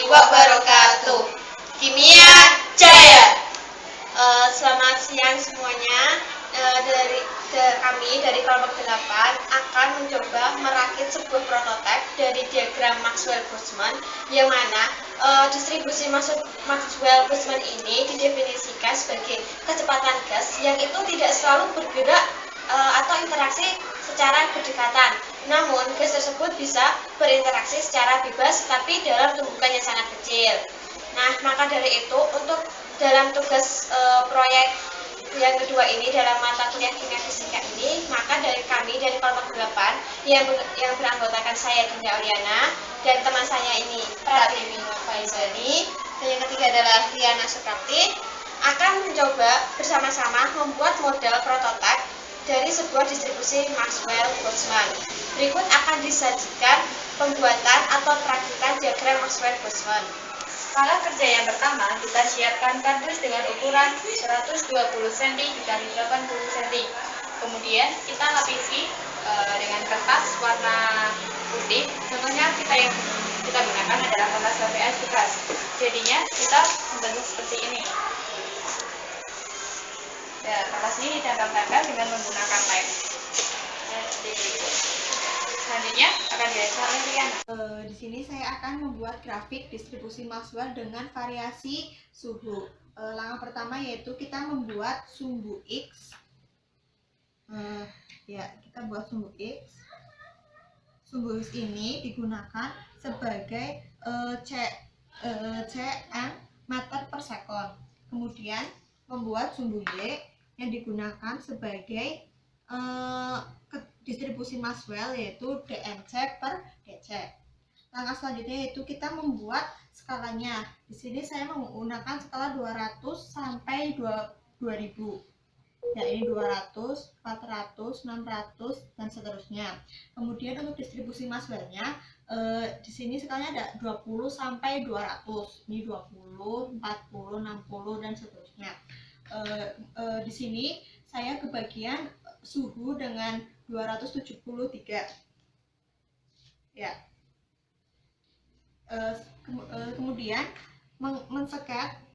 wabarakatuh. Kimia Jaya. Selamat siang semuanya. Kami dari kelompok 8 akan mencoba merakit sebuah prototipe dari diagram Maxwell-Boltzmann, yang mana distribusi Maxwell-Boltzmann ini didefinisikan sebagai kecepatan gas yang itu tidak selalu bergerak atau interaksi secara berdekatan. Namun, gas tersebut bisa berinteraksi secara bebas tapi dalam tumbukan yang sangat kecil. Nah, maka dari itu untuk dalam tugas proyek yang kedua ini dalam mata kuliah kimia fisika ini, maka dari kami dari kelompok 8 yang beranggotakan saya Dinda Auliana dan teman saya ini Pratiwi Faizani dan yang ketiga adalah Riana Suprapti akan mencoba bersama-sama membuat model prototipe dari sebuah distribusi Maxwell-Boltzmann. Berikut akan disajikan pembuatan atau perakitan diagram Maxwell-Boltzmann. Skala kerja yang pertama, kita siapkan kardus dengan ukuran 120 cm dikali 80 cm. Kemudian kita lapisi dengan kertas warna putih. Contohnya yang kita gunakan adalah kertas HVS bekas. Jadinya kita membentuk seperti ini. Ya, kertas ini ditempel-tempel dengan menggunakan lem. Selanjutnya akan dihasilkan oleh Riana. Di sini saya akan membuat grafik distribusi Maxwell dengan variasi suhu. Langkah pertama yaitu kita membuat sumbu X. Kita buat sumbu X. Sumbu X ini digunakan sebagai cm meter per sekon. Kemudian membuat sumbu Y yang digunakan sebagai distribusi Maxwell yaitu dmc per dc. Langkah selanjutnya yaitu kita membuat skalanya. Di sini saya menggunakan skala 200 sampai 2000. Ya, ini 200, 400, 600 dan seterusnya. Kemudian untuk distribusi Maxwell-nya di sini skalanya ada 20 sampai 200. Ini 20, 40, 60 dan seterusnya. Di sini saya kebagian suhu dengan 273. Ya. Kemudian men-sket.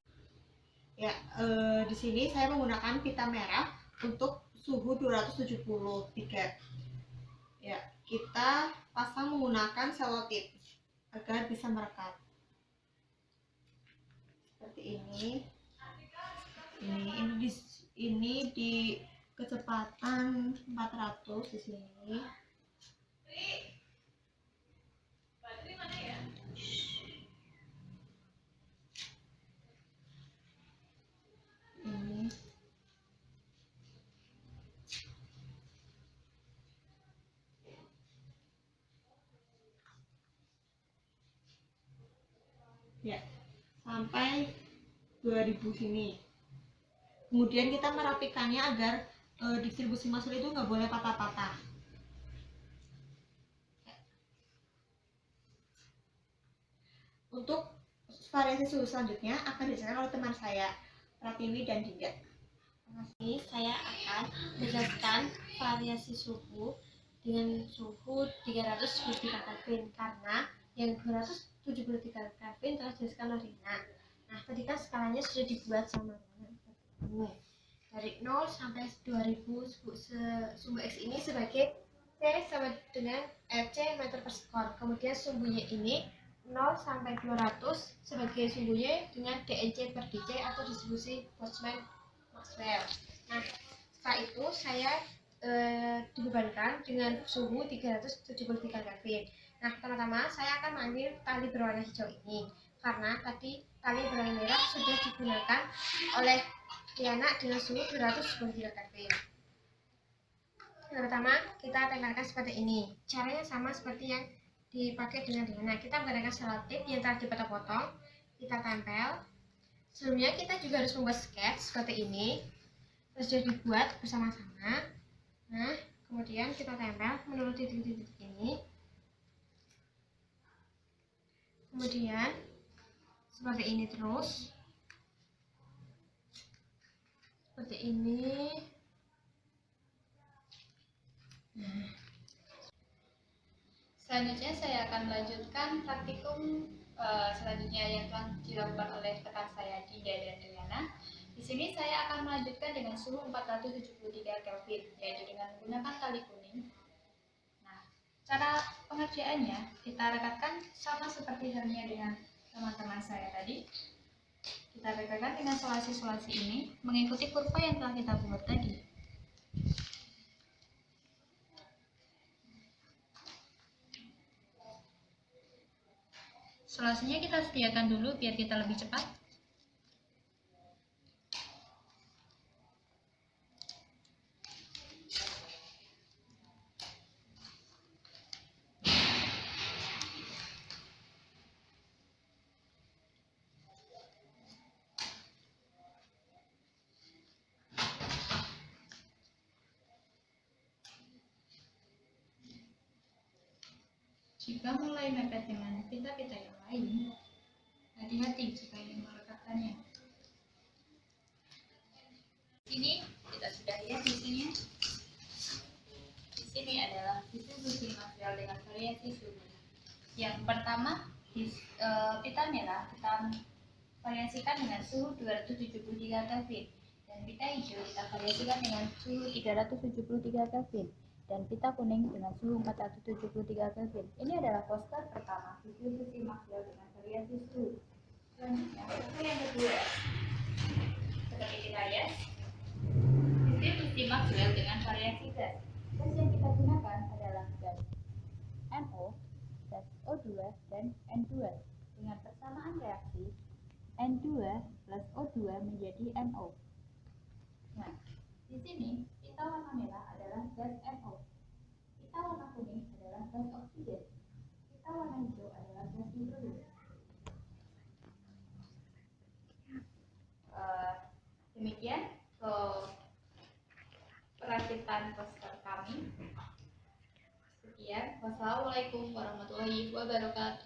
Ya, di sini saya menggunakan pita merah untuk suhu 273. Ya, kita pasang menggunakan selotip agar bisa merekat. Seperti ini. Ini di kecepatan 400 di sini. Ini. Ya, sampai 2000 sini. Kemudian kita merapikannya agar distribusi Maxwell itu nggak boleh patah-patah. Untuk variasi suhu selanjutnya akan dijelaskan oleh teman saya Pratiwi dan Dinda. Ini saya akan menjelaskan variasi suhu dengan suhu 373 Kelvin karena yang 273 Kelvin telah dijelaskan oleh Rina. Nah, tadi kan skalanya sudah dibuat sama Rina. Dari 0 sampai 2000 sumbu X ini sebagai C sama dengan FC meter per sekon. Kemudian sumbunya ini 0 sampai 200 sebagai sumbunya dengan dnc per dc atau distribusi Boltzmann-Maxwell. Nah, setelah itu saya dibebankan dengan suhu 373 Kelvin. Nah, pertama saya akan mengambil tali berwarna hijau ini karena tadi tali berwarna merah sudah digunakan oleh Riana dengan suhu 273 Kelvin. Yang pertama kita tempelkan seperti ini. Caranya sama seperti yang dipakai dengan Riana. Kita menggunakan selotip yang telah dipotong-potong, kita tempel. Sebelumnya kita juga harus membuat sketch seperti ini. Sudah dibuat bersama-sama. Nah, kemudian kita tempel menurut titik-titik ini. Kemudian seperti ini terus. Seperti ini. Selanjutnya saya akan melanjutkan praktikum Selanjutnya yang telah dilakukan oleh rekan saya Dinda dan Riana. Di sini saya akan melanjutkan dengan suhu 473 Kelvin, yaitu dengan menggunakan tali kuning. Nah, cara pengerjaannya kita rekatkan sama seperti halnya dengan teman-teman saya tadi. Kita rekatkan dengan solasi-solasi ini mengikuti kurva yang telah kita buat tadi. Solasinya kita sediakan dulu biar kita lebih cepat. Jika mulai mepet dengan pita-pita yang lain, hati-hati jika ingin merekatkannya. Ini kita sudah lihat di sini. Di sini adalah distribusi material dengan variasi suhu. Yang pertama, pita merah kita variasikan dengan suhu 273 Kelvin, dan pita hijau kita variasikan dengan suhu 373 Kelvin, dan pita kuning dengan suhu 473 Kelvin. Ini adalah poster pertama, distribusi material dengan variasi suhu. Selanjutnya, poster yang kedua, seperti kita lihat, distribusi material dengan variasi gas. Gas yang kita gunakan adalah gas NO, gas O2, dan N2. Dengan persamaan reaksi, N2 plus O2 menjadi NO. Nah, di sini pita warna merah adalah gas NO, pita warna kuning adalah gas oksigen, pita warna hijau adalah gas hidrogen. Demikian perakitan poster kami. Sekian, wassalamualaikum warahmatullahi wabarakatuh.